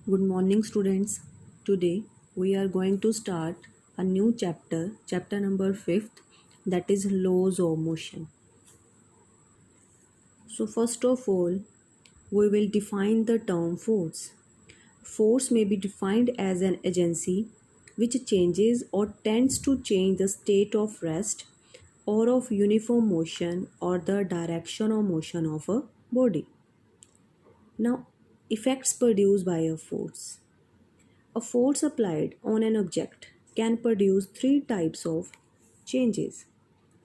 Good morning, students. Today we are going to start a new chapter number 5th, that is laws of motion. So, first of all, we will define the term force. Force may be defined as an agency which changes or tends to change the state of rest or of uniform motion or the direction of motion of a body. Now, effects produced by a force. A force applied on an object can produce three types of changes.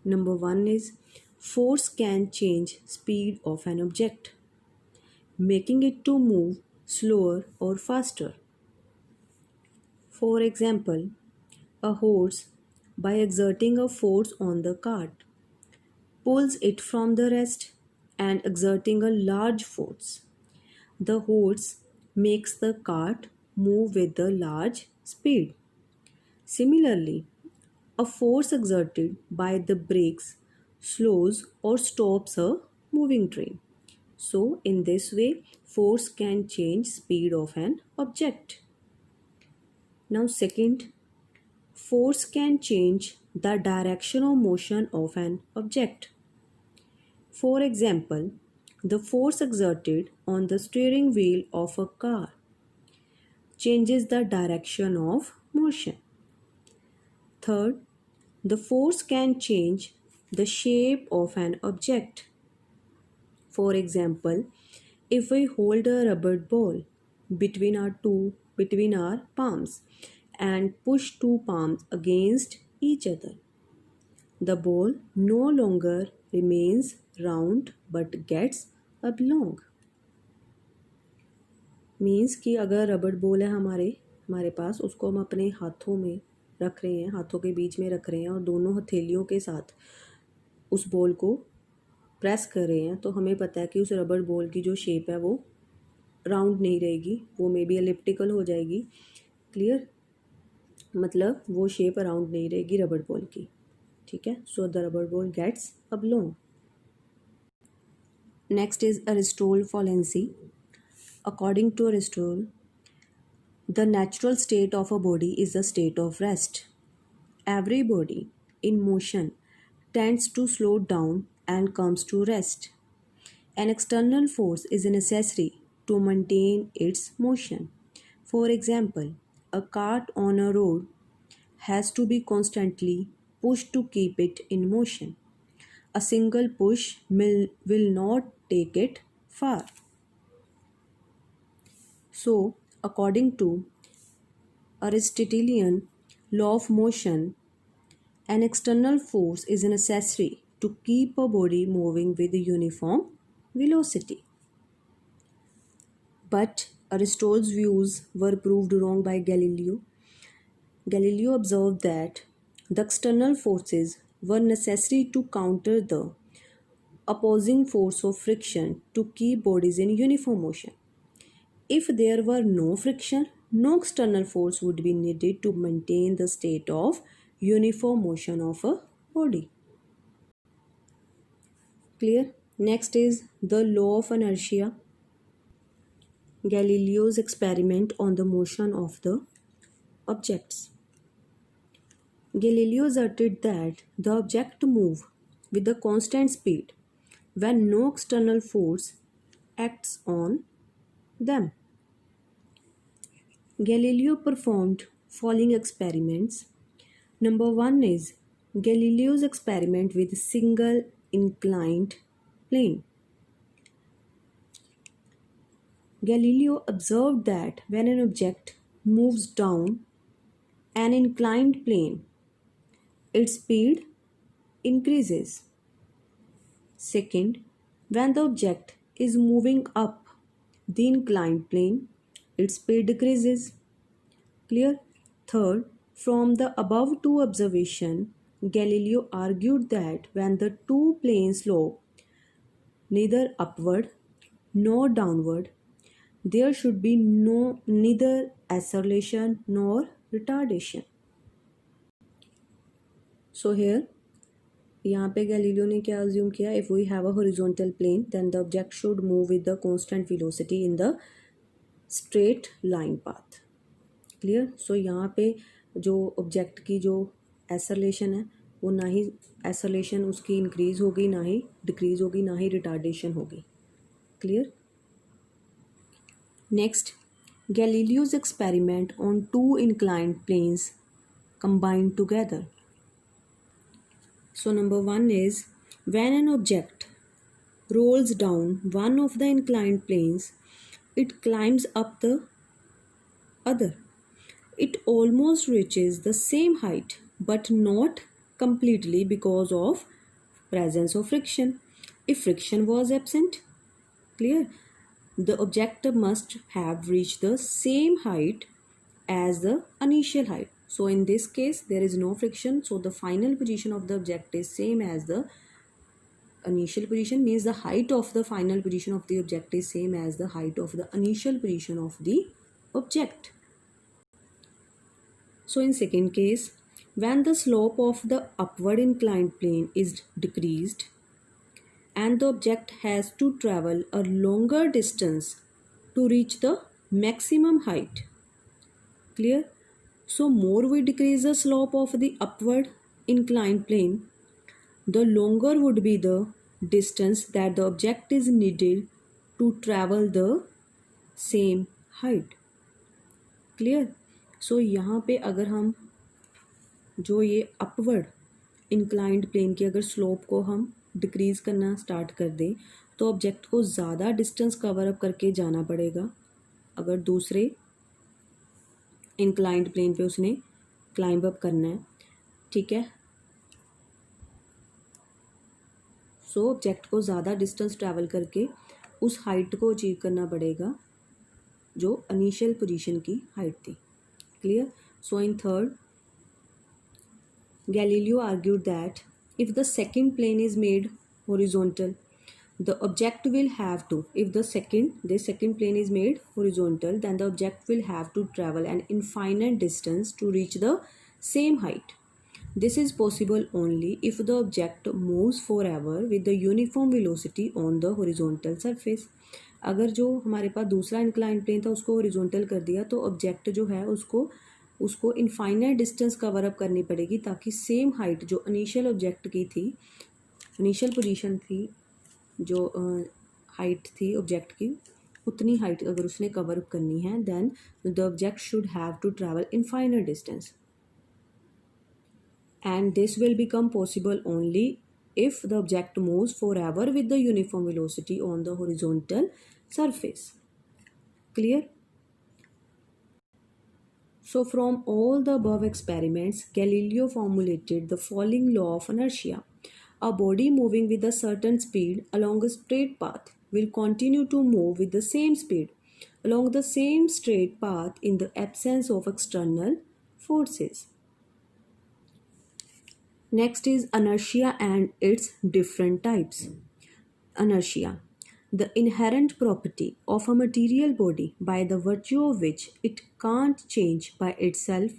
Number one is force can change speed of an object, making it to move slower or faster. For example, a horse, by exerting a force on the cart, pulls it from the rest and exerting a large force. The horse makes the cart move with a large speed. Similarly, a force exerted by the brakes slows or stops a moving train. So, in this way, force can change speed of an object. Now, second, force can change the direction of motion of an object. For example, the force exerted on the steering wheel of a car changes the direction of motion. Third, the force can change the shape of an object. For example, if we hold a rubber ball between our palms and push two palms against each other, the ball no longer remains round but gets oblong. Means कि अगर रबड़ ball है हमारे पास, उसको हम अपने हाथों में रख रहे हैं, हाथों के बीच में रख रहे हैं और दोनों हथेलियों के साथ उस बॉल को प्रेस कर रहे हैं, तो हमें पता है कि उस रबड़ बॉल की जो शेप है वो राउंड नहीं रहेगी, वो मे बी एलिप्टिकल हो जाएगी. क्लियर? मतलब वो शेप राउंड नहीं रहेगी रबड़ बॉल की. ठीक है. So the rubber ball gets oblong. Next is Aristotle fallacy. According to Aristotle, the natural state of a body is the state of rest. Every body in motion tends to slow down and comes to rest. An external force is necessary to maintain its motion. For example, a cart on a road has to be constantly pushed to keep it in motion. A single push will not take it far. So, according to Aristotelian law of motion, an external force is necessary to keep a body moving with uniform velocity. But Aristotle's views were proved wrong by Galileo. Galileo observed that the external forces were necessary to counter the opposing force of friction to keep bodies in uniform motion. If there were no friction, no external force would be needed to maintain the state of uniform motion of a body. Clear? Next is the law of inertia. Galileo's experiment on the motion of the objects. Galileo asserted that the object move with a constant speed when no external force acts on them. Galileo performed following experiments. Number one is Galileo's experiment with single inclined plane. Galileo observed that when an object moves down an inclined plane, its speed increases. Second, when the object is moving up the inclined plane, its speed decreases. Clear? Third, from the above two observations, Galileo argued that when the two planes slope neither upward nor downward, there should be neither acceleration nor retardation. So here, यहाँ पे Galileo ने क्या assume किया? If we have a horizontal plane, then the object should move with the constant velocity in the straight line path. Clear. So यहाँ पे जो object की जो एक्सेलरेशन है वो ना ही एक्सेलरेशन उसकी इंक्रीज होगी, ना ही डिक्रीज होगी, ना ही रिटार्डेशन होगी। Clear. Next, Galileo's experiment on two inclined planes combined together. So number one is, when an object rolls down one of the inclined planes, it climbs up the other. It almost reaches the same height, but not completely because of presence of friction. If friction was absent, clear, the object must have reached the same height as the initial height. So in this case there is no friction, so the final position of the object is same as the initial position, means the height of the final position of the object is same as the height of the initial position of the object. So in second case, when the slope of the upward inclined plane is decreased and the object has to travel a longer distance to reach the maximum height. Clear? So more we decrease the slope of the upward inclined plane, the longer would be the distance that the object is needed to travel the same height. Clear? So यहाँ पे अगर हम जो ये upward inclined plane की अगर slope को हम डिक्रीज़ करना स्टार्ट कर दें तो ऑब्जेक्ट को ज़्यादा डिस्टेंस कवर अप करके जाना पड़ेगा अगर दूसरे इंक्लाइंड प्लेन पे उसने क्लाइंब अप करना है। ठीक है। सो ऑब्जेक्ट को ज़्यादा डिस्टेंस ट्रैवल करके उस हाइट को अचीव करना पड़ेगा जो इनिशियल पोजीशन की हाइट थी। Clear. So in third, Galileo argued that if the second plane is made horizontal, the object will have to, if the second plane is made horizontal, then the object will have to travel an infinite distance to reach the same height. This is possible only if the object moves forever with the uniform velocity on the horizontal surface. अगर जो हमारे पास दूसरा inclined plane था उसको horizontal कर दिया तो object जो है उसको इनफाइनाइट डिस्टेंस कवर अप करनी पड़ेगी ताकि सेम हाइट जो इनिशियल ऑब्जेक्ट की थी, इनिशियल पोजीशन थी, जो हाइट थी ऑब्जेक्ट की, उतनी हाइट अगर उसने कवर अप करनी है then the object should have to travel infinite distance and this will become possible only if the object moves forever with the uniform velocity on the horizontal surface. Clear? So from all the above experiments, Galileo formulated the following law of inertia. A body moving with a certain speed along a straight path will continue to move with the same speed along the same straight path in the absence of external forces. Next is inertia and its different types. Inertia, the inherent property of a material body by the virtue of which it can't change by itself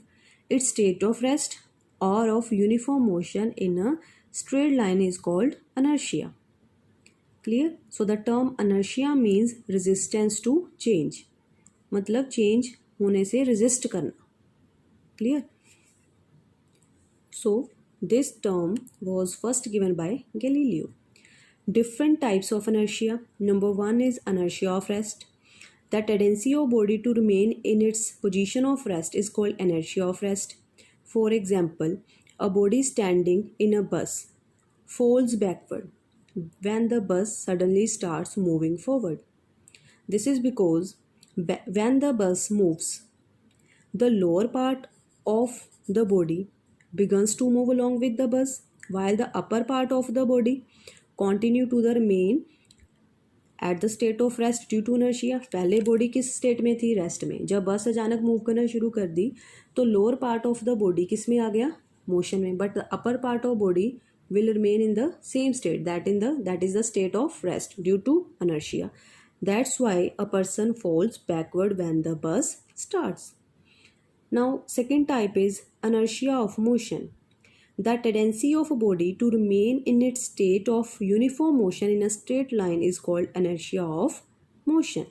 its state of rest or of uniform motion in a straight line is called inertia. Clear? So the term inertia means resistance to change. मतलब change होने से resist करना. Clear? So this term was first given by Galileo. Different types of inertia. Number one is inertia of rest. The tendency of body to remain in its position of rest is called inertia of rest. For example, a body standing in a bus falls backward when the bus suddenly starts moving forward. This is because when the bus moves, the lower part of the body begins to move along with the bus while the upper part of the body continue to the remain at the state of rest due to inertia. पहले body किस state में थी? Rest में. जब बस अचानक move करना शुरू कर दी तो lower part of the body किस में आ गया? मोशन में. But the upper part of body will remain in the same state, that is the state of rest due to inertia. That's why a person falls backward when the bus starts. Now second type is inertia of motion. The tendency of a body to remain in its state of uniform motion in a straight line is called inertia of motion.